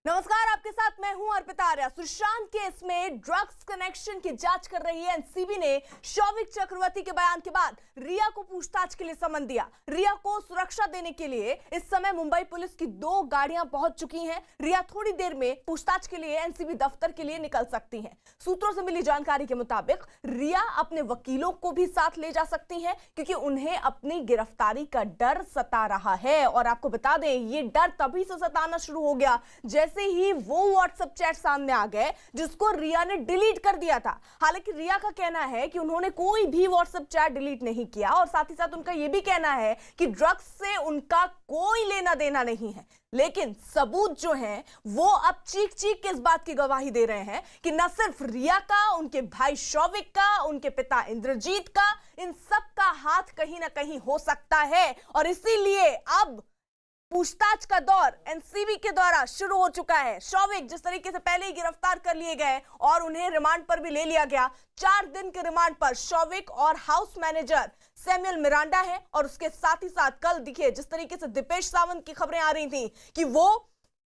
नमस्कार, आपके साथ मैं हूं अर्पिता आर्या। सुशांत केस में ड्रग्स कनेक्शन की जांच कर रही है एनसीबी ने शौविक चक्रवर्ती के बयान के बाद रिया को पूछताछ के लिए समन दिया। रिया को सुरक्षा देने के लिए इस समय मुंबई पुलिस की 2 गाड़ियां पहुंच चुकी हैं। रिया थोड़ी देर में पूछताछ के लिए एनसीबी दफ्तर के लिए निकल सकती हैं। सूत्रों से मिली जानकारी के मुताबिक रिया अपने वकीलों को भी साथ ले जा सकती हैं क्योंकि उन्हें अपनी गिरफ्तारी का डर सता रहा है। और आपको बता दें, ये डर तभी से सताना शुरू हो गया जैसे ही वो व्हाट्सएप चैट सामने आ गए जिसको रिया ने डिलीट कर दिया था। हालांकि रिया का कहना है कि उन्होंने कोई भी व्हाट्सएप चैट डिलीट नहीं किया और साथ ही साथ उनका यह भी कहना है कि ड्रग्स से उनका कोई लेना देना नहीं है। लेकिन सबूत जो हैं वो अब चीख चीख के इस बात की गवाही दे रहे हैं कि न सिर्फ रिया का, उनके भाई शौविक का, उनके पिता इंद्रजीत का, इन सब का हाथ कहीं ना कहीं हो सकता है। और इसीलिए अब पूछताछ का दौर एनसीबी के द्वारा शुरू हो चुका है। शौविक जिस तरीके से पहले ही गिरफ्तार कर लिए गए और उन्हें रिमांड पर भी ले लिया गया। 4 दिन के रिमांड पर शौविक और हाउस मैनेजर सैमुअल मिरांडा है। और उसके साथ ही साथ कल दिखे जिस तरीके से दीपेश सावंत की खबरें आ रही थी कि वो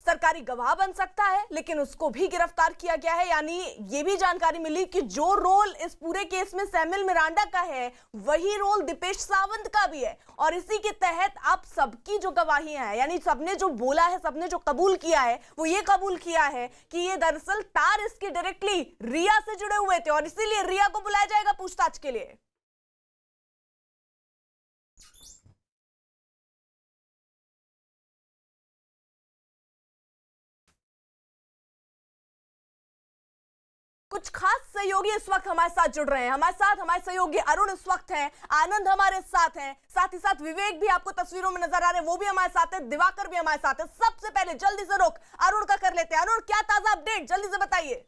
सरकारी गवाह बन सकता है, लेकिन उसको भी गिरफ्तार किया गया है। यानी ये भी जानकारी मिली कि जो रोल इस पूरे केस में सैमुअल मिरांडा का है वही रोल दीपेश सावंत का भी है। और इसी के तहत अब सबकी जो गवाहियां हैं, यानी सबने जो बोला है, सबने जो कबूल किया है, वो ये कबूल किया है कि ये दरअसल तार इसके डायरेक्टली रिया से जुड़े हुए थे और इसीलिए रिया को बुलाया जाएगा पूछताछ के लिए। कुछ खास सहयोगी इस वक्त हमारे साथ जुड़ रहे हैं। हमारे सहयोगी अरुण इस वक्त हैं, आनंद हमारे साथ हैं, साथ ही साथ विवेक भी आपको तस्वीरों में नजर आ रहे हैं, वो भी हमारे साथ है, दिवाकर भी हमारे साथ है। सबसे पहले जल्दी से रुक अरुण का कर लेते हैं। अरुण, क्या ताजा अपडेट, जल्दी से बताइए।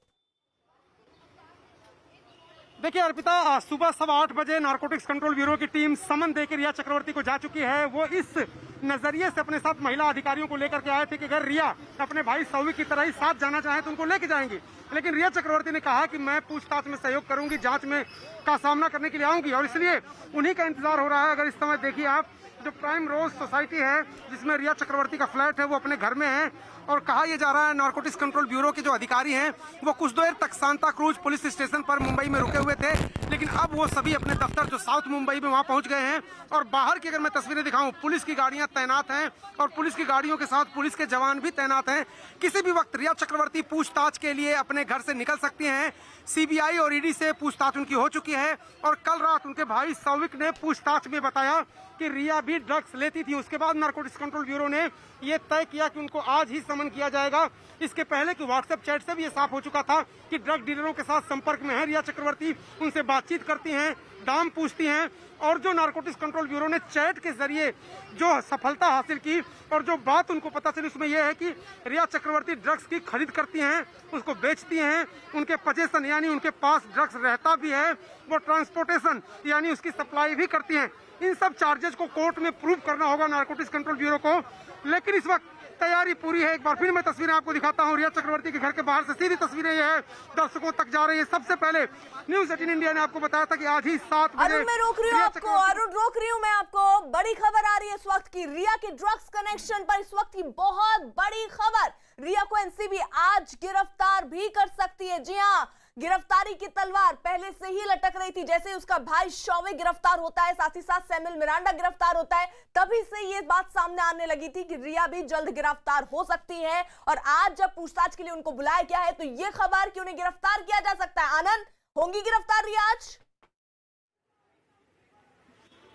देखिए अर्पिता, सुबह 8:15 बजे नारकोटिक्स कंट्रोल ब्यूरो की टीम समन देकर रिया चक्रवर्ती को जा चुकी है। वो इस नजरिए से अपने साथ महिला अधिकारियों को लेकर के आए थे कि अगर रिया अपने भाई शौविक की तरह ही साथ जाना चाहे तो उनको लेके जाएंगे। लेकिन रिया चक्रवर्ती ने कहा कि मैं पूछताछ में सहयोग करूंगी, जांच में का सामना करने के लिए आऊंगी और इसलिए उन्हीं का इंतजार हो रहा है। अगर इस समय देखिए आप, जो प्राइम रोज सोसाइटी है जिसमें रिया चक्रवर्ती का फ्लैट है, वो अपने घर में है और कहा यह जा रहा है नारकोटिक्स कंट्रोल ब्यूरो के जो अधिकारी हैं वो कुछ देर तक सांता क्रूज पुलिस स्टेशन पर मुंबई में रुके हुए थे, लेकिन अब वो सभी अपने दफ्तर जो साउथ मुंबई में वहां पहुंच गए हैं। और बाहर की अगर मैं तस्वीरें दिखाऊं, पुलिस की गाड़ियां तैनात हैं और पुलिस की गाड़ियों के साथ पुलिस के जवान भी तैनात हैं। किसी भी वक्त रिया चक्रवर्ती पूछताछ के लिए अपने घर से निकल सकती हैं। सीबीआई और ईडी से पूछताछ उनकी हो चुकी है और कल रात उनके भाई शौविक ने पूछताछ में बताया कि रिया भी ड्रग्स लेती थी। उसके बाद नारकोटिक्स कंट्रोल ब्यूरो ने ये तय किया कि उनको आज ही समन किया जाएगा। इसके पहले कि व्हाट्सएप चैट से भी ये साफ हो चुका था कि ड्रग डीलरों के साथ संपर्क में है रिया चक्रवर्ती, उनसे बातचीत करती हैं, दाम पूछती हैं। और जो नारकोटिक्स कंट्रोल ब्यूरो ने चैट के जरिए जो सफलता हासिल की और जो बात उनको पता चली उसमें यह है कि रिया चक्रवर्ती ड्रग्स की खरीद करती हैं, उसको बेचती हैं, उनके पोजेशन यानी उनके पास ड्रग्स रहता भी है, वो ट्रांसपोर्टेशन यानी उसकी सप्लाई भी करती हैं। इन सब चार्जेस को कोर्ट में प्रूव करना होगा नारकोटिक्स कंट्रोल ब्यूरो को। लेकिन इस वक्त तैयारी पूरी है। एक बार फिर मैं तस्वीरें आपको दिखाता हूं। रिया चक्रवर्ती के घर के बाहर से सीधी तस्वीरें ये है, दर्शकों तक जा रही है। सबसे पहले न्यूज़ 18 इंडिया ने आपको बताया था कि आज ही 7 बजे। अरुण, मैं रोक रही हूँ आपको, अरुण रोक रही हूँ मैं आपको। बड़ी खबर आ रही है इस वक्त की, रिया के ड्रग्स कनेक्शन पर इस वक्त की बहुत बड़ी खबर। रिया को एनसीबी आज गिरफ्तार भी कर सकती है। जी हाँ, गिरफ्तारी की तलवार पहले से ही लटक रही थी। जैसे उसका भाई शौविक गिरफ्तार होता है, साथ ही साथ सैमुअल मिरांडा गिरफ्तार होता है, तभी से ये बात सामने आने लगी थी कि रिया भी जल्द गिरफ्तार हो सकती है। और आज जब पूछताछ के लिए उनको बुलाया गया है तो ये खबर कि उन्हें गिरफ्तार किया जा सकता है। आनंद, होंगी गिरफ्तार रिया आज?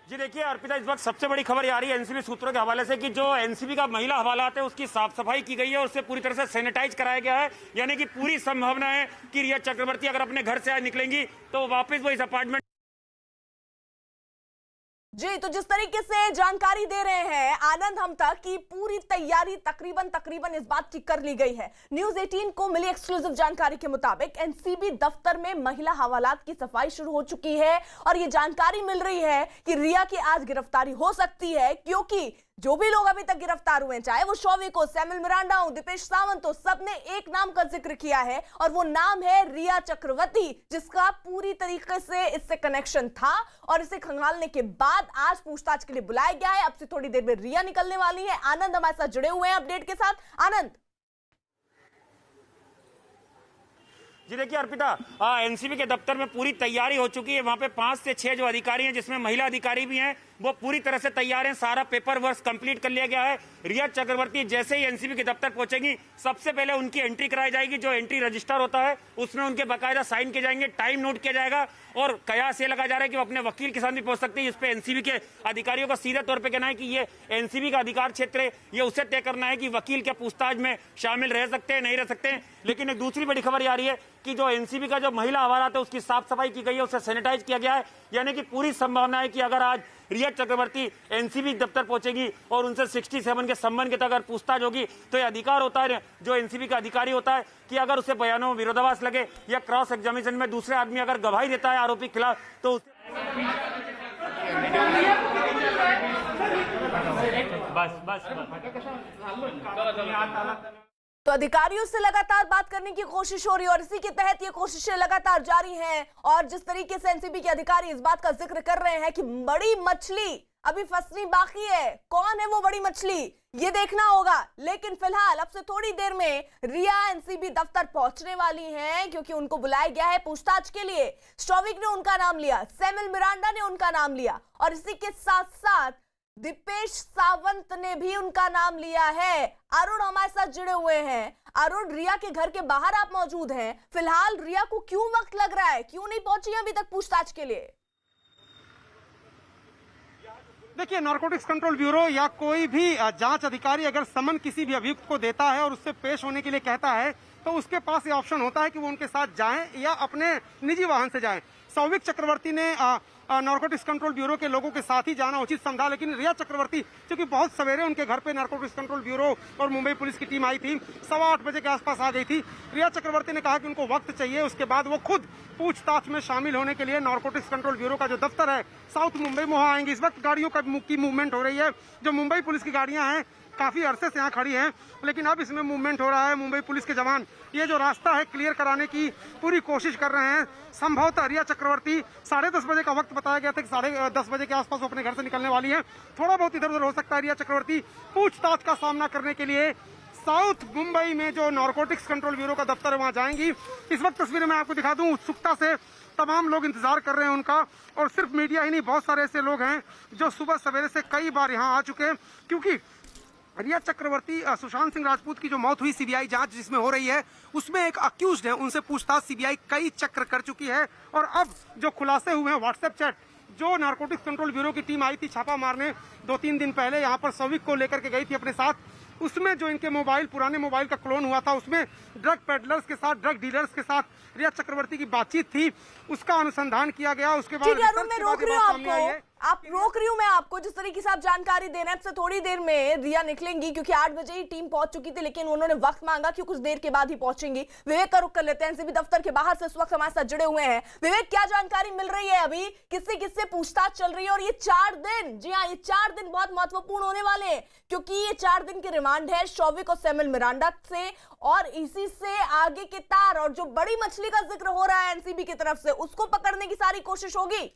जी देखिए अर्पिता, इस वक्त सबसे बड़ी खबर आ रही है एनसीबी सूत्रों के हवाले से कि जो एनसीबी का महिला हवालात है उसकी साफ सफाई की गई है और उसे पूरी तरह से सैनिटाइज कराया गया है। यानी कि पूरी संभावना है कि रिया चक्रवर्ती अगर अपने घर से आज निकलेंगी तो वापस वो इस अपार्टमेंट। जी, तो जिस तरीके से जानकारी दे रहे हैं आनंद हम तक की पूरी तैयारी तकरीबन इस बात की कर ली गई है। न्यूज़ 18 को मिली एक्सक्लूसिव जानकारी के मुताबिक एनसीबी दफ्तर में महिला हवालात की सफाई शुरू हो चुकी है और ये जानकारी मिल रही है कि रिया की आज गिरफ्तारी हो सकती है, क्योंकि जो भी लोग अभी तक गिरफ्तार हुए हैं, चाहे वो शौविक हो, सैमुअल मिरांडा हो, दीपेश सावंत हो, सबने एक नाम का जिक्र किया है और वो नाम है रिया चक्रवर्ती, जिसका पूरी तरीके से इससे कनेक्शन था। और इसे खंगालने के बाद आज पूछताछ के लिए बुलाया गया है। अब से थोड़ी देर में रिया निकलने वाली है। आनंद हमारे साथ जुड़े हुए हैं अपडेट के साथ। आनंद, जी देखिए अर्पिता, एनसीबी के दफ्तर में पूरी तैयारी हो चुकी है। वहां पे 5 से 6 जो अधिकारी हैं, जिसमें महिला अधिकारी भी हैं, वो पूरी तरह से तैयार हैं। सारा पेपर वर्क कंप्लीट कर लिया गया है। रिया चक्रवर्ती जैसे ही एनसीबी के दफ्तर पहुंचेंगी, सबसे पहले उनकी एंट्री कराई जाएगी। जो एंट्री रजिस्टर होता है उसमें उनके बाकायदा साइन किए जाएंगे, टाइम नोट किया जाएगा और कयास ये लगा जा रहा है कि वो अपने वकील के साथ भी पहुंच सकती है। इस पे एनसीबी के अधिकारियों का सीधे तौर पर कहना है कि ये एनसीबी का अधिकार क्षेत्र है, ये उसे तय करना है कि वकील के पूछताछ में शामिल रह सकते हैं, नहीं रह सकते हैं। लेकिन एक दूसरी बड़ी खबर आ रही है कि जो एनसीबी का जो महिला हवालात है उसकी साफ सफाई की गई है, उसे सैनिटाइज किया गया है। यानी कि पूरी संभावना है कि अगर आज रिया चक्रवर्ती एनसीबी दफ्तर पहुंचेगी और उनसे 67 के संबंध के अगर पूछताछ होगी, तो ये अधिकार होता है जो एनसीबी का अधिकारी होता है कि अगर उसे बयानों में विरोधाभास लगे या क्रॉस एग्जामिनेशन में दूसरे आदमी अगर गवाही देता है आरोपी के खिलाफ, तो तो अधिकारियों से लगातार बात करने की कोशिश हो रही है और इसी के तहत ये कोशिशें लगातार जारी हैं। और जिस तरीके से एनसीबी के अधिकारी इस बात का जिक्र कर रहे हैं कि बड़ी मछली अभी फंसनी बाकी है, कौन है वो बड़ी मछली ये देखना होगा। लेकिन फिलहाल अब से थोड़ी देर में रिया एनसीबी दफ्तर पहुंचने वाली हैं, क्योंकि उनको बुलाया गया है पूछताछ के लिए। शौविक ने उनका नाम लिया, सैमुअल मिरांडा ने उनका नाम लिया और इसी के साथ साथ दीपेश सावंत ने भी उनका नाम लिया है। अरुण हमारे साथ जुड़े हुए हैं। अरुण, रिया के घर के बाहर आप मौजूद हैं। फिलहाल रिया को क्यों वक्त लग रहा है, क्यों नहीं पहुंची अभी तक पूछताछ के लिए? देखिए, नारकोटिक्स कंट्रोल ब्यूरो या कोई भी जांच अधिकारी अगर समन किसी भी अभियुक्त को देता है और उससे पेश होने के लिए कहता है, तो उसके पास ये ऑप्शन होता है कि वो उनके साथ जाएं या अपने निजी वाहन से जाएं। शौविक चक्रवर्ती ने नारकोटिक्स कंट्रोल ब्यूरो के लोगों के साथ ही जाना उचित समझा, लेकिन रिया चक्रवर्ती क्योंकि बहुत सवेरे उनके घर पे नारकोटिक्स कंट्रोल ब्यूरो और मुंबई पुलिस की टीम आई थी, 8:15 बजे के आसपास आ गई थी। रिया चक्रवर्ती ने कहा कि उनको वक्त चाहिए, उसके बाद वो खुद पूछताछ में शामिल होने के लिए नारकोटिक्स कंट्रोल ब्यूरो का जो दफ्तर है साउथ मुंबई में वहां आएंगे। इस वक्त गाड़ियों की मूवमेंट हो रही है। जो मुंबई पुलिस की गाड़ियां हैं काफी अरसे से यहाँ खड़ी हैं, लेकिन अब इसमें मूवमेंट हो रहा है। मुंबई पुलिस के जवान ये जो रास्ता है क्लियर कराने की पूरी कोशिश कर रहे हैं। संभवतः रिया चक्रवर्ती 10:30 बजे का वक्त बताया गया था कि 10:30 बजे के आसपास वो अपने घर से निकलने वाली है। थोड़ा बहुत इधर उधर हो सकता है। रिया चक्रवर्ती पूछताछ का सामना करने के लिए साउथ मुंबई में जो नारकोटिक्स कंट्रोल ब्यूरो का दफ्तर है वहां जाएंगी। इस वक्त तस्वीरें मैं आपको दिखा दूं, उत्सुकता से तमाम लोग इंतजार कर रहे हैं उनका। और सिर्फ मीडिया ही नहीं, बहुत सारे ऐसे लोग हैं जो सुबह सवेरे से कई बार यहाँ आ चुके हैं, क्योंकि रिया चक्रवर्ती सुशांत सिंह राजपूत की जो मौत हुई सीबीआई जांच जिसमें हो रही है उसमें एक अक्यूज्ड है, उनसे पूछताछ सीबीआई कई चक्र कर चुकी है। और अब जो खुलासे हुए हैं व्हाट्सएप चैट, जो नारकोटिक्स कंट्रोल ब्यूरो की टीम आई थी छापा मारने 2-3 दिन पहले यहाँ पर शौविक को लेकर के गई थी अपने साथ, उसमें जो इनके पुराने मोबाइल का क्लोन हुआ था, उसमें ड्रग पेडलर्स के साथ, ड्रग डीलर्स के साथ रिया चक्रवर्ती की बातचीत थी, उसका अनुसंधान किया गया। उसके बाद मैं रोक रही हूँ आपको, आप रोक रही हूँ मैं आपको। जिस तरीके से आप जानकारी दे रहे हैं, थोड़ी देर में रिया निकलेंगी, क्योंकि 8 बजे ही टीम पहुंच चुकी थी, लेकिन उन्होंने वक्त मांगा कि कुछ देर के बाद ही पहुंचेंगी। विवेक का रुख कर लेते हैं, एनसीबी दफ्तर के बाहर से इस वक्त हमारे साथ जुड़े हुए हैं। विवेक, क्या जानकारी मिल रही है अभी, किससे किससे पूछताछ चल रही है? और ये 4 दिन, जी हाँ, ये 4 दिन बहुत महत्वपूर्ण होने वाले हैं, क्योंकि ये 4 दिन की रिमांड है शौविक और सैमुअल मिरांडा से, और इसी से आगे के तार और जो बड़ी मछली का जिक्र हो रहा है एनसीबी की तरफ से, उसको पकड़ने की सारी कोशिश होगी।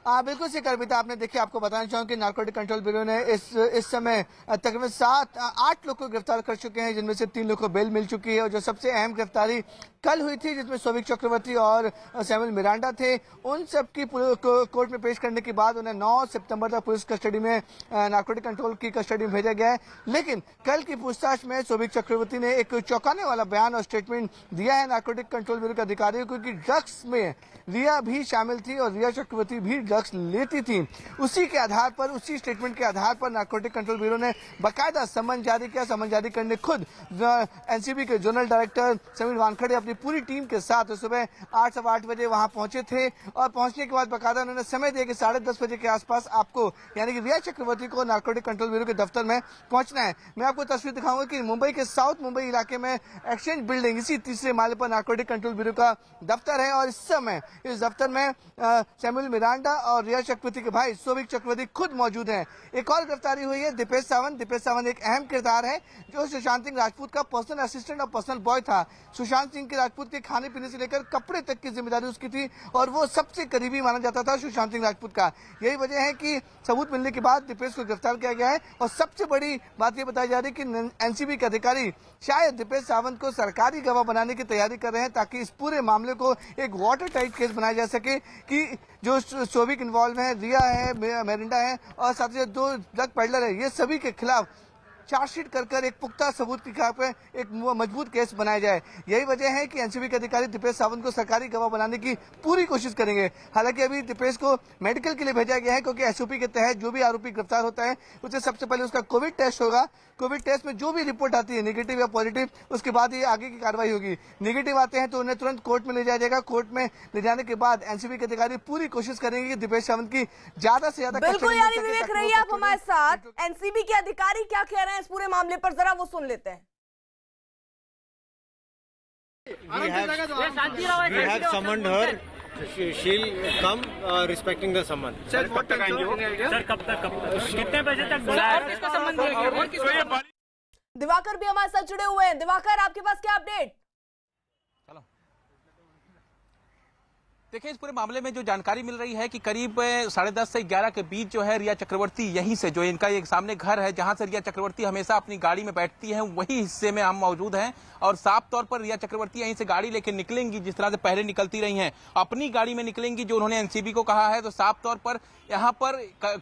बिल्कुल सही कविता, आपने देखिए, आपको बताना चाहूँ कि नारकोटिक कंट्रोल ब्यूरो ने इस समय तकरीबन 7-8 लोग को गिरफ्तार कर चुके हैं, जिनमें से 3 लोग को बेल मिल चुकी है। और जो सबसे अहम गिरफ्तारी कल हुई थी, जिसमें शौविक चक्रवर्ती और सैमुअल मिरांडा थे, उन सब की कोर्ट में पेश करने के बाद उन्हें 9 सितंबर तक पुलिस कस्टडी में, नारकोटिक कंट्रोल की कस्टडी में भेजा गया है। लेकिन कल की पूछताछ में शौविक चक्रवर्ती ने एक चौंकाने वाला बयान और स्टेटमेंट दिया है नारकोटिक कंट्रोल ब्यूरो के अधिकारियों को कि ड्रग्स में रिया भी शामिल थी और रिया चक्रवर्ती भी ड्रग्स लेती थी। उसी के आधार पर, उसी स्टेटमेंट के आधार पर नारकोटिक कंट्रोल ब्यूरो ने बाकायदा समन जारी किया। समन जारी करने खुद एनसीबी के जनरल डायरेक्टर समीर वानखड़े अपनी पूरी टीम के साथ सुबह 8-8 बजे वहां पहुंचे थे। और पहुंचने के बाद बाकायदा उन्होंने समय दिया कि 10:30 बजे के आसपास आपको, यानी कि रिया चक्रवर्ती को नारकोटिक कंट्रोल ब्यूरो के दफ्तर में पहुंचना है। मैं आपको तस्वीर दिखाऊंगा कि मुंबई के साउथ मुंबई इलाके में एक्सचेंज बिल्डिंग, इसी 3रे माले पर नारकोटिक कंट्रोल ब्यूरो का दफ्तर है। और इस समय इस दफ्तर में सैमुअल मिरांडा और रिया चक्रवर्ती के भाई सौविक चक्रवर्ती खुद मौजूद हैं। एक और गिरफ्तारी हुई है दीपेश सावंत। दीपेश सावंत एक अहम किरदार है जो सुशांत सिंह राजपूत का पर्सनल असिस्टेंट और पर्सनल बॉय था। सुशांत सिंह के राजपूत के खाने पीने से लेकर कपड़े तक की जिम्मेदारी उसकी थी और वो सबसे करीबी माना जाता था सुशांत सिंह राजपूत का। यही वजह है कि सबूत मिलने के बाद दीपेश को गिरफ्तार किया गया है और सबसे बड़ी बात ये बताई जा रही है कि एनसीबी के अधिकारी शायद दीपेश सावंत को सरकारी गवाह बनाने की तैयारी कर रहे हैं ताकि इस पूरे मामले को एक वाटर टाइट केस बनाया जा सके कि जो सौविक इन्वॉल्व है, रिया है, मेरिंडा है और साथ ही 2 ड्रग पेडलर है, ये सभी के खिलाफ चार्जशीट कर एक पुख्ता सबूत के खिलाफ एक मजबूत केस बनाया जाए। यही वजह है कि एनसीबी के अधिकारी दीपेश सावंत को सरकारी गवाह बनाने की पूरी कोशिश करेंगे। हालांकि अभी दीपेश को मेडिकल के लिए भेजा गया है क्योंकि एसओपी के तहत जो भी आरोपी गिरफ्तार होता है उसे सबसे पहले उसका कोविड टेस्ट होगा। कोविड टेस्ट में जो भी रिपोर्ट आती है नेगेटिव या पॉजिटिव, उसके बाद ये आगे की कार्रवाई होगी। नेगेटिव आते हैं तो उन्हें तुरंत कोर्ट में ले जाया जाएगा। कोर्ट में ले जाने के बाद एनसीबी के अधिकारी पूरी कोशिश करेंगे कि दीपेश सावंत की ज्यादा से ज्यादा। बिल्कुल, यानी विवेक रहिए आप हमारे साथ। एनसीबी के अधिकारी क्या कह रहे हैं इस पूरे मामले पर, जरा वो सुन लेते हैं। We have summoned her. She'll come respecting the summon. Sir कब तक आएंगे वो? सर कब तक कितने बजे तक बुलाया? और किसका संबंध दिया? दिवाकर भी हमारे साथ जुड़े हुए हैं। दिवाकर, आपके पास क्या अपडेट? देखिए, इस पूरे मामले में जो जानकारी मिल रही है कि करीब 10:30 से 11 के बीच जो है रिया चक्रवर्ती यहीं से, जो इनका एक सामने घर है जहां से रिया चक्रवर्ती हमेशा अपनी गाड़ी में बैठती हैं, वही हिस्से में हम मौजूद हैं और साफ तौर पर रिया चक्रवर्ती यहीं से गाड़ी लेकर निकलेंगी जिस तरह से पहले निकलती रही हैं, अपनी गाड़ी में निकलेंगी जो उन्होंने एनसीबी को कहा है। तो साफ तौर पर यहाँ पर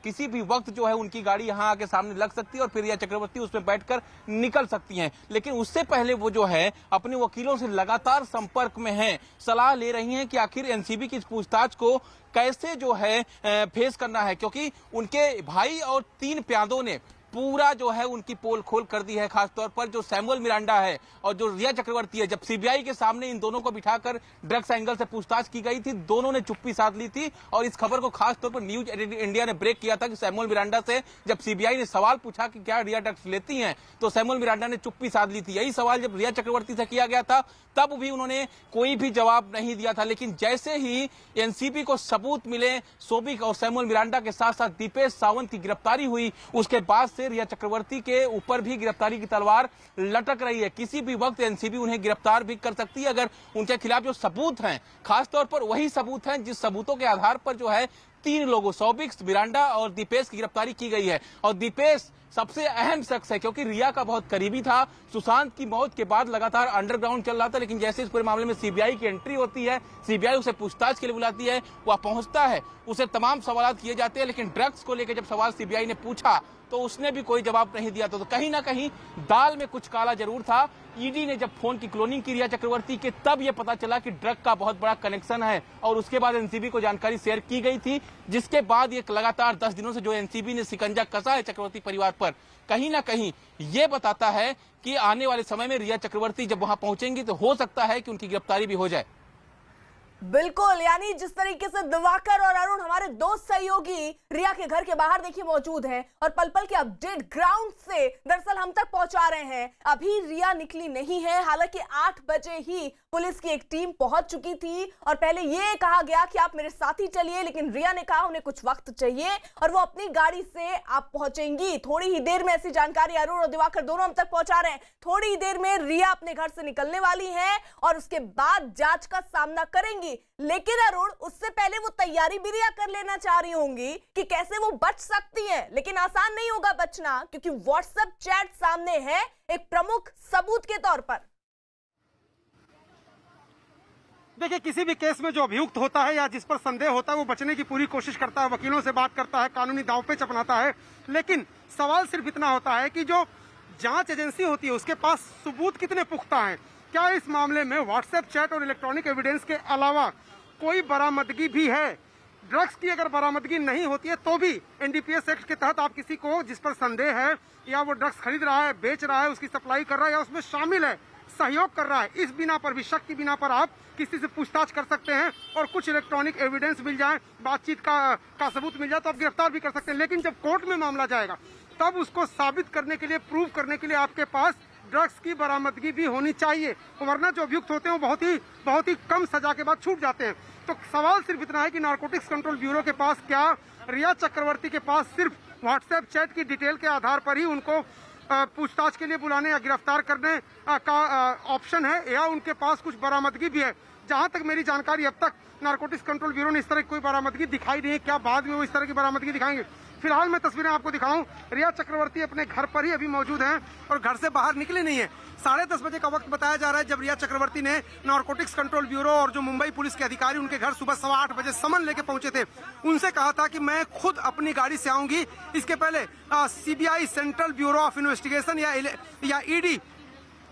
किसी भी वक्त जो है उनकी गाड़ी यहाँ आके सामने लग सकती है और फिर रिया चक्रवर्ती उसमें बैठकर निकल सकती हैं। लेकिन उससे पहले वो जो है अपने वकीलों से लगातार संपर्क में हैं, सलाह ले रही हैं कि आखिर एनसीबी की इस पूछताछ को कैसे जो है फेस करना है, क्योंकि उनके भाई और 3 प्यादों ने पूरा जो है उनकी पोल खोल कर दी है। खासतौर पर जो सैमुअल मिरांडा है और जो रिया चक्रवर्ती है, जब सीबीआई के सामने इन दोनों को बिठाकर ड्रग्स एंगल से पूछताछ की गई थी, दोनों ने चुप्पी साध ली थी और इस खबर को खासतौर पर न्यूज इंडिया ने ब्रेक किया था कि सैमुअल मिरांडा से जब सीबीआई ने सवाल पूछा कि क्या रिया ड्रग्स लेती हैं, तो सैमुअल मिरांडा ने चुप्पी साध ली थी। यही सवाल जब रिया चक्रवर्ती से किया गया था तब भी उन्होंने कोई भी जवाब नहीं दिया था। लेकिन जैसे ही एनसीबी को सबूत मिले, सौविक और सैमुअल मिरांडा के साथ साथ दीपेश सावंत की गिरफ्तारी हुई, उसके बाद से रिया चक्रवर्ती के ऊपर भी गिरफ्तारी की तलवार लटक रही है। किसी भी वक्त एनसीबी उन्हें गिरफ्तार भी कर सकती है अगर उनके खिलाफ जो सबूत हैं, खासतौर पर वही सबूत हैं जिस सबूतों के आधार पर जो है 3 लोगों सौविक, मिरांडा और दीपेश की गिरफ्तारी की गई है। और दीपेश सबसे अहम शख्स है क्योंकि रिया का बहुत करीबी था। सुशांत की मौत के बाद लगातार अंडरग्राउंड चल रहा था, लेकिन जैसे इस पूरे मामले में सीबीआई की एंट्री होती है, सीबीआई उसे पूछताछ के लिए बुलाती है, वह पहुंचता है, उसे तमाम सवाल किए जाते हैं। लेकिन ड्रग्स को लेकर जब सवाल सीबीआई ने पूछा तो उसने भी कोई जवाब नहीं दिया। तो कहीं ना कहीं दाल में कुछ काला जरूर था। ईडी ने जब फोन की क्लोनिंग की रिया चक्रवर्ती के, तब यह पता चला कि ड्रग का बहुत बड़ा कनेक्शन है और उसके बाद एनसीबी को जानकारी शेयर की गई थी, जिसके बाद ये लगातार 10 दिनों से जो एनसीबी ने शिकंजा कसा है चक्रवर्ती परिवार पर, कहीं ना कहीं ये बताता है कि आने वाले समय में रिया चक्रवर्ती जब वहां पहुंचेंगी तो हो सकता है कि उनकी गिरफ्तारी भी हो जाए। बिल्कुल, यानी जिस तरीके से दिवाकर और अरुण हमारे 2 सहयोगी रिया के घर के बाहर देखिए मौजूद हैं और पल पल के अपडेट ग्राउंड से दरअसल हम तक पहुंचा रहे हैं। अभी रिया निकली नहीं है, हालांकि 8 बजे ही पुलिस की एक टीम पहुंच चुकी थी और पहले ये कहा गया कि आप मेरे साथ ही चलिए, लेकिन रिया ने कहा उन्हें कुछ वक्त चाहिए और वो अपनी गाड़ी से आप पहुंचेंगी। थोड़ी ही देर में, ऐसी जानकारी अरुण और दिवाकर दोनों हम तक पहुंचा रहे हैं, थोड़ी ही देर में रिया अपने घर से निकलने वाली है और उसके बाद जांच का सामना करेंगी। लेकिन अरुण, उससे पहले वो तैयारी भी रिया कर लेना चाह रही होंगी कि कैसे वो बच सकती है, लेकिन आसान नहीं होगा बचना क्योंकि व्हाट्सएप चैट सामने है एक प्रमुख सबूत के तौर पर। देखिए, किसी भी केस में जो अभियुक्त होता है या जिस पर संदेह होता है वो बचने की पूरी कोशिश करता है, वकीलों से बात करता है, कानूनी दांवपेच अपनाता है। लेकिन सवाल सिर्फ इतना होता है कि जो जांच एजेंसी होती है उसके पास सबूत कितने पुख्ता हैं। क्या इस मामले में व्हाट्सएप चैट और इलेक्ट्रॉनिक एविडेंस के अलावा कोई बरामदगी भी है? ड्रग्स की अगर बरामदगी नहीं होती है तो भी एनडीपीएस एक्ट के तहत आप किसी को जिस पर संदेह है या वो ड्रग्स खरीद रहा है, बेच रहा है, उसकी सप्लाई कर रहा है या उसमें शामिल है, सहयोग कर रहा है, इस बिना पर भी, शक की बिना पर आप किसी से पूछताछ कर सकते हैं और कुछ इलेक्ट्रॉनिक एविडेंस मिल जाए, बातचीत का सबूत मिल जाए तो आप गिरफ्तार भी कर सकते हैं। लेकिन जब कोर्ट में मामला जाएगा तब उसको साबित करने के लिए, प्रूव करने के लिए आपके पास ड्रग्स की बरामदगी भी होनी चाहिए, वरना जो अभियुक्त होते हैं वो बहुत ही कम सजा के बाद छूट जाते हैं। तो सवाल सिर्फ इतना है कि नारकोटिक्स कंट्रोल ब्यूरो के पास क्या रिया चक्रवर्ती के पास सिर्फ व्हाट्सएप चैट की डिटेल के आधार पर ही उनको पूछताछ के लिए बुलाने या गिरफ्तार करने का ऑप्शन है, या उनके पास कुछ बरामदगी भी है। जहां तक मेरी जानकारी अब तक नारकोटिक्स कंट्रोल ब्यूरो ने इस तरह की कोई बरामदगी दिखाई नहीं है। क्या बाद में वो इस तरह की बरामदगी दिखाएंगे? फिलहाल मैं तस्वीरें आपको दिखाऊं, रिया चक्रवर्ती अपने घर पर ही अभी मौजूद हैं और घर से बाहर निकले नहीं है। 10:30 बजे का वक्त बताया जा रहा है जब रिया चक्रवर्ती ने नारकोटिक्स कंट्रोल ब्यूरो और जो मुंबई पुलिस के अधिकारी उनके घर सुबह 8:15 बजे समन लेके पहुंचे थे। उनसे कहा था कि मैं खुद अपनी गाड़ी से आऊंगी। इसके पहले CBI, central bureau of investigation या ईडी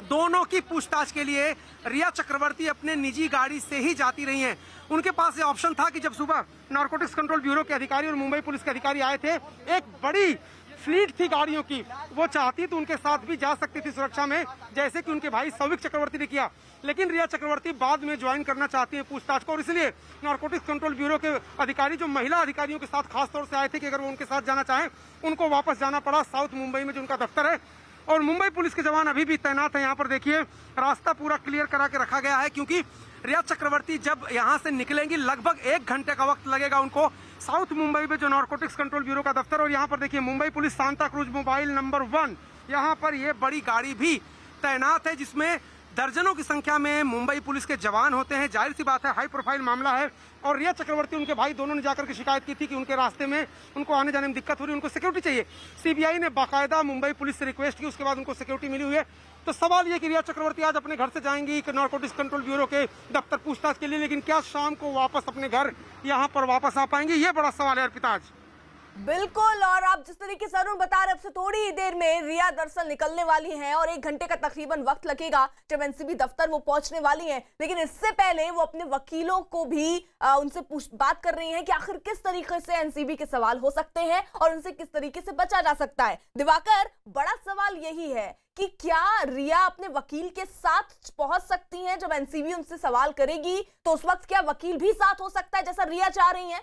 दोनों की पूछताछ के लिए रिया चक्रवर्ती अपने निजी गाड़ी से ही जाती रही हैं। उनके पास ये ऑप्शन था कि जब सुबह नारकोटिक्स कंट्रोल ब्यूरो के अधिकारी और मुंबई पुलिस के अधिकारी आए थे, एक बड़ी फ्लीट थी गाड़ियों की, वो चाहती तो उनके साथ भी जा सकती थी सुरक्षा में, जैसे कि उनके भाई सौविक चक्रवर्ती ने किया। लेकिन रिया चक्रवर्ती बाद में ज्वाइन करना चाहती है पूछताछ को, और इसलिए नारकोटिक्स कंट्रोल ब्यूरो के अधिकारी जो महिला अधिकारियों के साथ खासतौर से आए थे कि अगर वो उनके साथ जाना चाहें उनको वापस जाना पड़ा साउथ मुंबई में जो उनका दफ्तर है। और मुंबई पुलिस के जवान अभी भी तैनात है। यहाँ पर देखिए रास्ता पूरा क्लियर करा के रखा गया है, क्योंकि रिया चक्रवर्ती जब यहाँ से निकलेंगी लगभग 1 घंटे का वक्त लगेगा उनको साउथ मुंबई में जो नारकोटिक्स कंट्रोल ब्यूरो का दफ्तर। और यहाँ पर देखिए Mumbai police Santa cruise mobile number 1, यहाँ पर ये बड़ी गाड़ी भी तैनात है जिसमें दर्जनों की संख्या में मुंबई पुलिस के जवान होते हैं। जाहिर सी बात है हाई प्रोफाइल मामला है। और रिया चक्रवर्ती उनके भाई दोनों ने जाकर के शिकायत की थी कि उनके रास्ते में उनको आने जाने में दिक्कत हो रही है, उनको सिक्योरिटी चाहिए। सीबीआई ने बाकायदा मुंबई पुलिस से रिक्वेस्ट की, उसके बाद उनको सिक्योरिटी मिली हुई है। तो सवाल ये कि रिया चक्रवर्ती आज अपने घर से जाएंगी नारकोटिक्स कंट्रोल ब्यूरो के दफ्तर पूछताछ के लिए, लेकिन क्या शाम को वापस अपने घर यहाँ पर वापस आ पाएंगी, ये बड़ा सवाल है अर्पिता आज। बिल्कुल, और आप जिस तरीके से अरुण बता रहे अब से थोड़ी ही देर में रिया दरअसल निकलने वाली हैं और 1 घंटे का तकरीबन वक्त लगेगा जब एनसीबी दफ्तर वो पहुंचने वाली हैं। लेकिन इससे पहले वो अपने वकीलों को भी उनसे बात कर रही हैं कि आखिर किस तरीके से एनसीबी के सवाल हो सकते हैं और उनसे किस तरीके से बचा जा सकता है। दिवाकर, बड़ा सवाल यही है कि क्या रिया अपने वकील के साथ पहुंच सकती हैं जब एनसीबी उनसे सवाल करेगी, तो उस वक्त क्या वकील भी साथ हो सकता है जैसा रिया चाह रही है?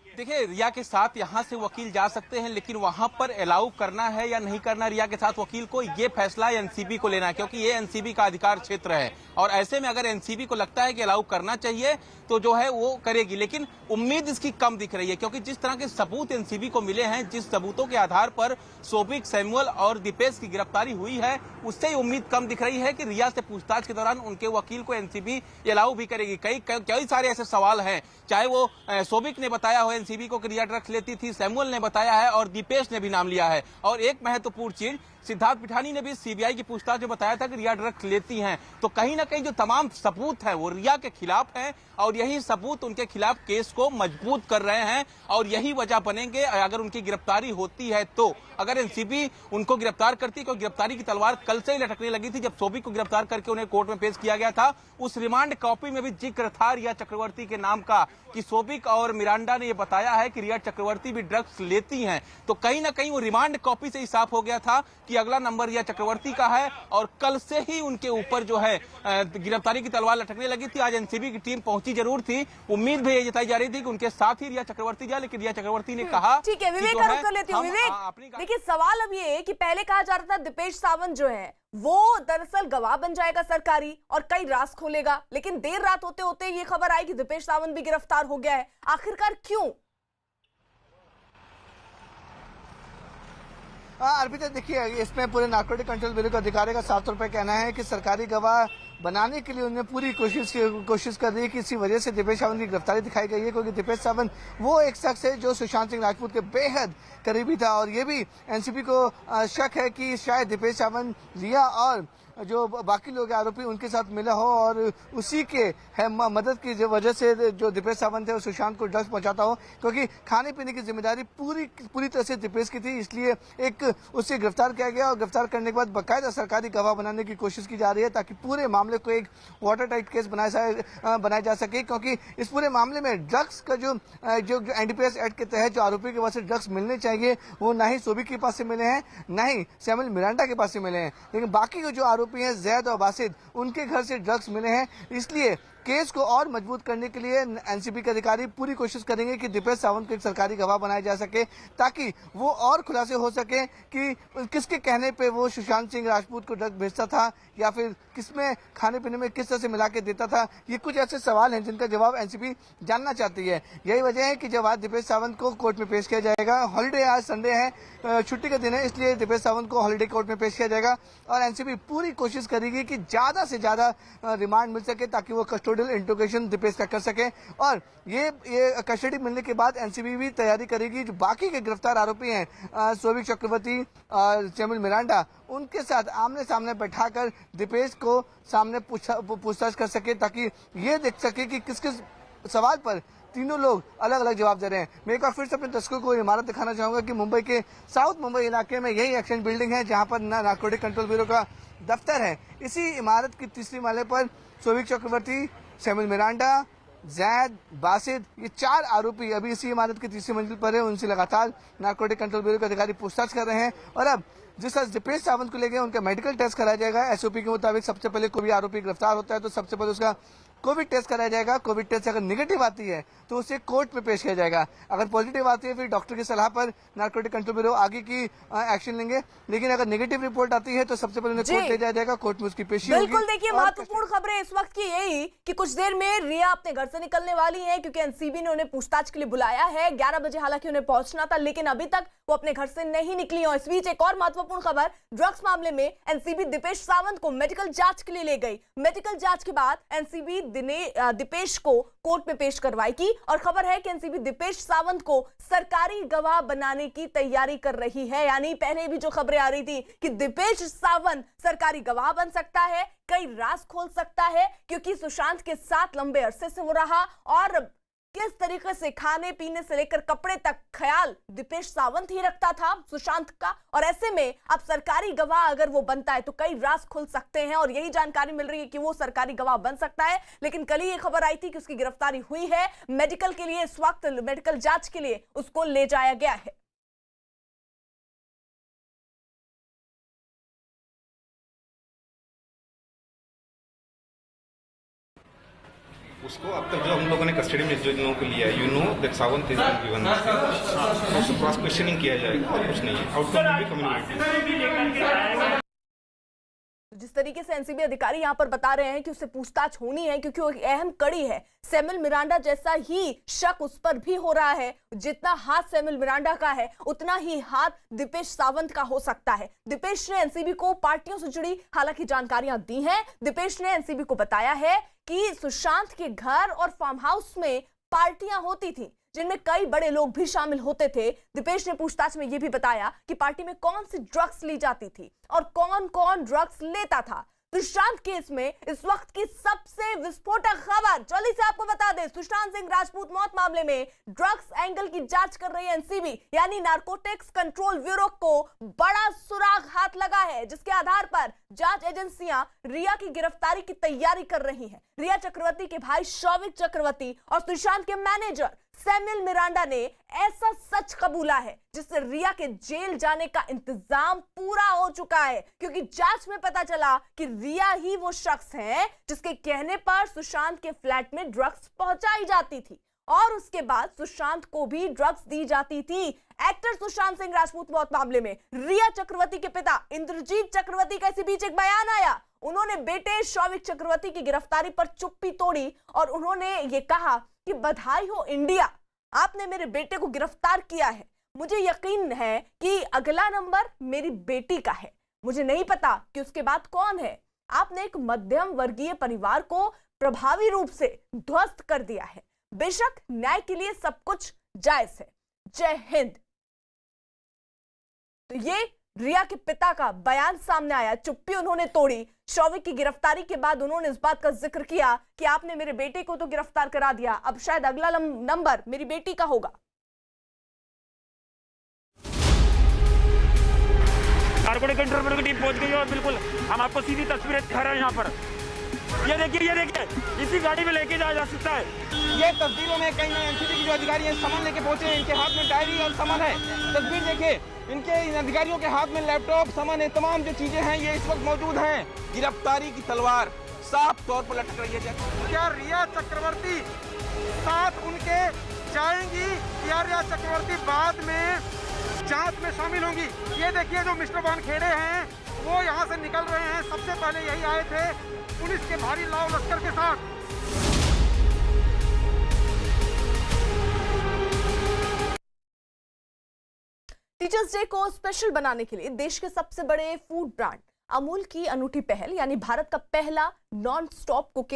देखिए, रिया के साथ यहां से वकील जा सकते हैं, लेकिन वहां पर अलाउ करना है या नहीं करना रिया के साथ वकील को, ये फैसला एनसीबी को लेना है, क्योंकि ये एनसीबी का अधिकार क्षेत्र है। और ऐसे में अगर एनसीबी को लगता है कि अलाउ करना चाहिए तो जो है वो करेगी, लेकिन उम्मीद इसकी कम दिख रही है, क्योंकि जिस तरह के सबूत एनसीबी को मिले हैं, जिस सबूतों के आधार पर सौविक, सैमुअल और दीपेश की गिरफ्तारी हुई है, उससे ही उम्मीद कम दिख रही है कि रिया से पूछताछ के दौरान उनके वकील को एनसीबी अलाउ भी करेगी। कई सारे ऐसे सवाल हैं, चाहे वो सौविक ने बताया हो एनसीबी को कि रिया ड्रग्स लेती थी, सैमुअल ने बताया है और दीपेश ने भी नाम लिया है। और एक महत्वपूर्ण चीज, सिद्धार्थ पिठानी ने भी सीबीआई की पूछताछ में बताया था कि रिया ड्रग्स लेती हैं। तो कहीं ना कहीं जो तमाम सबूत हैं वो रिया के खिलाफ हैं और यही सबूत उनके खिलाफ केस को मजबूत कर रहे हैं और यही वजह बनेंगे अगर उनकी गिरफ्तारी होती है तो। अगर एनसीबी उनको गिरफ्तार करती, क्योंकि गिरफ्तारी की तलवार कल से ही लटकने लगी थी जब सौविक को गिरफ्तार करके उन्हें कोर्ट में पेश किया गया था। उस रिमांड कॉपी में भी जिक्र था रिया चक्रवर्ती के नाम का कि सौविक और मिरांडा ने यह बताया है कि रिया चक्रवर्ती भी ड्रग्स लेती हैं। तो कहीं ना कहीं वो रिमांड कॉपी से ही साफ हो गया था कि अगला नंबर रिया चक्रवर्ती का है और कल से ही उनके ऊपर जो है गिरफ्तारी की तलवार लटकने लगी थी। आज एनसीबी की टीम पहुंची जरूर थी, उम्मीद भी ये जताई जा रही थी कि उनके साथ ही रिया चक्रवर्ती जाए, लेकिन रिया चक्रवर्ती ने कहा ठीक है, विवेक का रुख कर लेती हूँ। विवेक, देखिए सवाल अब ये है कि पहले कहा जा रहा था दीपेश सावंत जो है वो दरअसल गवाह बन जाएगा सरकारी और कई राज खोलेगा, लेकिन देर रात होते होते ये खबर आई कि दीपेश सावंत भी गिरफ्तार हो गया है। आखिरकार क्यों? अर्पिता, देखिए इसमें पूरे नारकोटिक कंट्रोल ब्यूरो के अधिकारी का साफ तौर पर कहना है कि सरकारी गवाह बनाने के लिए उन्हें पूरी कोशिश कर रही है कि इसी वजह से दीपेश सावंत की गिरफ्तारी दिखाई गई है, क्योंकि दीपेश सावंत वो एक शख्स है जो सुशांत सिंह राजपूत के बेहद करीबी था। और ये भी एनसीबी को शक है कि शायद दीपेश सावंत, रिया और जो बाकी लोग आरोपी उनके साथ मिला हो और उसी के मदद की वजह से जो दीपेश सावंत है वो सुशांत को ड्रग्स पहुंचाता हो, क्योंकि खाने पीने की जिम्मेदारी पूरी तरह से दीपेश की थी। इसलिए एक उससे गिरफ्तार किया गया और गिरफ्तार करने के बाद बाकायदा सरकारी गवाह बनाने की कोशिश की जा रही है ताकि पूरे मामले को एक वाटर टाइट केस बनाया जा सके। क्योंकि इस पूरे मामले में ड्रग्स का जो एनडीपीएस एक्ट के तहत जो आरोपी के पास से ड्रग्स मिलने चाहिए वो ना ही सौविक के पास से मिले हैं, ना ही सैमुअल मिरांडा के पास से मिले हैं, लेकिन बाकी जो आरोपी हैं जैद और बासित, उनके घर से ड्रग्स मिले हैं। इसलिए केस को और मजबूत करने के लिए एनसीबी के अधिकारी पूरी कोशिश करेंगे कि दीपेश सावंत को एक सरकारी गवाह बनाया जा सके, ताकि वो और खुलासे हो सके कि किसके कहने पे वो सुशांत सिंह राजपूत को ड्रग भेजता था या फिर किसमें खाने पीने में किस तरह से मिला के देता था। ये कुछ ऐसे सवाल हैं जिनका जवाब एनसीबी जानना चाहती है। यही वजह है कि जब आज दीपेश सावंत को कोर्ट में पेश किया जाएगा, हॉलीडे आज संडे है, छुट्टी का दिन है, इसलिए दीपेश सावंत को हॉलीडे कोर्ट में पेश किया जाएगा और एनसीबी पूरी कोशिश करेगी कि ज्यादा से ज्यादा रिमांड मिल सके ताकि वो कस्टोडियल इंट्रोगेशन दीपेश का कर सके। और ये कस्टडी मिलने के बाद एनसीबी भी तैयारी करेगी जो बाकी के गिरफ्तार आरोपी हैं, सौविक चक्रवर्ती और सेमिल मिरांडा, उनके साथ आमने सामने बैठाकर दीपेश को सामने पूछताछ कर सके, ताकि ये देख सके कि किस किस सवाल पर तीनों लोग अलग अलग जवाब दे रहे हैं। मैं एक बार फिर से अपने दर्शकों को इमारत दिखाना चाहूंगा कि मुंबई के साउथ मुंबई इलाके में यही एक्सचेंज बिल्डिंग है जहां पर नारकोटिक कंट्रोल ब्यूरो का दफ्तर है। इसी इमारत की तीसरी माले पर सौविक चक्रवर्ती, सेमिल मिरांडा, जैद, बासित, ये 4 आरोपी अभी इसी इमारत की तीसरी मंजिल पर है। उनसे लगातार नारकोटिक कंट्रोल ब्यूरो के अधिकारी पूछताछ कर रहे हैं और अब जिस तरह दीपेश सावंत को लेकर उनका मेडिकल टेस्ट कराया जाएगा। एसओपी के मुताबिक सबसे पहले कोई भी आरोपी गिरफ्तार होता है तो सबसे पहले उसका कोविड टेस्ट कराया जाएगा। कोविड टेस्ट अगर निगेटिव आती है तो उसे कोर्ट में पेश किया जाएगा। अगर पॉजिटिव आती है फिर डॉक्टर की सलाह पर नारकोटिक कंट्रोल ब्यूरो आगे की एक्शन लेंगे। लेकिन अगर नेगेटिव रिपोर्ट आती है तो सबसे पहले उन्हें कोर्ट ले जाया जाएगा, कोर्ट में उसकी पेशी होगी। बिल्कुल, देखिए महत्वपूर्ण खबरें इस वक्त की यही कि कुछ देर में रिया अपने घर से निकलने वाली है क्योंकि एनसीबी ने उन्हें पूछताछ के लिए बुलाया है। 11 बजे हालांकि उन्हें पहुंचना था, लेकिन अभी तक वो अपने घर से नहीं निकली। और इस बीच एक और महत्वपूर्ण खबर, ड्रग्स मामले में एनसीबी दीपेश सावंत को मेडिकल जांच के लिए ले गई। मेडिकल जांच के बाद एनसीबी दीपेश को कोर्ट में पेश करवाएगी और खबर है कि एनसीबी दीपेश सावंत को सरकारी गवाह बनाने की तैयारी कर रही है। यानी पहले भी जो खबरें आ रही थी कि दीपेश सावंत सरकारी गवाह बन सकता है, कई राज खोल सकता है, क्योंकि सुशांत के साथ लंबे अरसे से हो रहा और किस तरीके से खाने पीने से लेकर कपड़े तक ख्याल दीपेश सावंत ही रखता था सुशांत का। और ऐसे में अब सरकारी गवाह अगर वो बनता है तो कई राज खुल सकते हैं और यही जानकारी मिल रही है कि वो सरकारी गवाह बन सकता है। लेकिन कल ही ये खबर आई थी कि उसकी गिरफ्तारी हुई है, मेडिकल के लिए, इस वक्त मेडिकल जांच के लिए उसको ले जाया गया है। उसको अब तक जो हम लोगों ने कस्टडी में जो लोगों को लिया है, दैट सावंत इज गिवन, उसको क्रॉस क्वेश्चनिंग किया जाएगा और कुछ नहीं है। आउटकम भी कम्युनिकेट। जिस तरीके से एनसीबी अधिकारी यहां पर बता रहे हैं कि उससे पूछताछ होनी है क्योंकि वो एक अहम कड़ी है। सेमिल मिरांडा जैसा ही शक उस पर भी हो रहा है। जितना हाथ सेमिल मिरांडा का है उतना ही हाथ दीपेश सावंत का हो सकता है। दीपेश ने एनसीबी को पार्टियों से जुड़ी हालांकि जानकारियां दी हैं। दीपेश ने एनसीबी को बताया है कि सुशांत के घर और फार्म हाउस में पार्टियां होती थी जिनमें कई बड़े लोग भी शामिल होते थे। दीपेश ने पूछताछ में यह भी बताया कि पार्टी में कौन सी ड्रग्स ली जाती थी और कौन कौन ड्रग्स लेता था। सुशांत केस में इस वक्त की सबसे विस्फोटक खबर, जल्दी से आपको बता दें, सुशांत सिंह राजपूत मौत मामले में ड्रग्स एंगल की जांच कर रही है एनसीबी, यानी नारकोटिक्स कंट्रोल ब्यूरो को बड़ा सुराग हाथ लगा है, जिसके आधार पर जांच एजेंसियां रिया की गिरफ्तारी की तैयारी कर रही हैं। रिया चक्रवर्ती के भाई सौविक चक्रवर्ती और सुशांत के मैनेजर सेमिल मिरांडा ने ऐसा सच कबूला है जिससे रिया के जेल जाने का इंतजाम पूरा हो चुका है, क्योंकि जांच में पता चला कि रिया ही वो शख्स है जिसके कहने पर सुशांत के फ्लैट में ड्रग्स पहुंचाई जाती थी और उसके बाद सुशांत को भी ड्रग्स दी जाती थी। एक्टर सुशांत सिंह राजपूत मौत मामले में रिया चक्रवर्ती के पिता इंद्रजीत चक्रवर्ती का इसी बीच एक बयान आया। उन्होंने बेटे सौविक चक्रवर्ती की गिरफ्तारी पर चुप्पी तोड़ी और उन्होंने ये कहा कि बधाई हो इंडिया, आपने मेरे बेटे को गिरफ्तार किया है। मुझे यकीन है कि अगला नंबर मेरी बेटी का है। मुझे नहीं पता कि उसके बाद कौन है। आपने एक मध्यम वर्गीय परिवार को प्रभावी रूप से ध्वस्त कर दिया है। बेशक न्याय के लिए सब कुछ जायज है। जय हिंद। तो ये रिया के पिता का बयान सामने आया, चुप्पी उन्होंने तोड़ी। सौविक की गिरफ्तारी के बाद उन्होंने इस बात का जिक्र किया कि आपने मेरे बेटे को तो गिरफ्तार करा दिया, अब शायद अगला नंबर मेरी बेटी का होगा। नारकोटिक कंट्रोल ब्यूरो की टीम पहुंच गई है और बिल्कुल हम आपको सीधी तस्वीरें दिखा रहे हैं यहाँ पर। ये देखिए, इसी गाड़ी में लेके जाया जा सकता है। ये तस्वीरों में कई एनसीबी के जो अधिकारी हैं सामान लेके पहुंचे हैं, इनके हाथ में डायरी और सामान है। तस्वीर देखिए, इनके इन अधिकारियों के हाथ में लैपटॉप, सामान है, तमाम जो चीजें हैं ये इस वक्त मौजूद हैं। गिरफ्तारी की तलवार साफ तौर पर लटक रही है। क्या रिया चक्रवर्ती साथ उनके जाएंगी या रिया चक्रवर्ती बाद में जांच में शामिल होंगी? ये देखिए जो मिस्टर वानखेड़े हैं वो यहाँ से निकल रहे हैं। सबसे पहले यही आए थे पुलिस के भारी लाव लश्कर के साथ। टीचर्स डे को स्पेशल बनाने के लिए देश के सबसे बड़े फूड ब्रांड अमूल की अनूठी पहल यानी भारत का पहला नॉन स्टॉप कुकिंग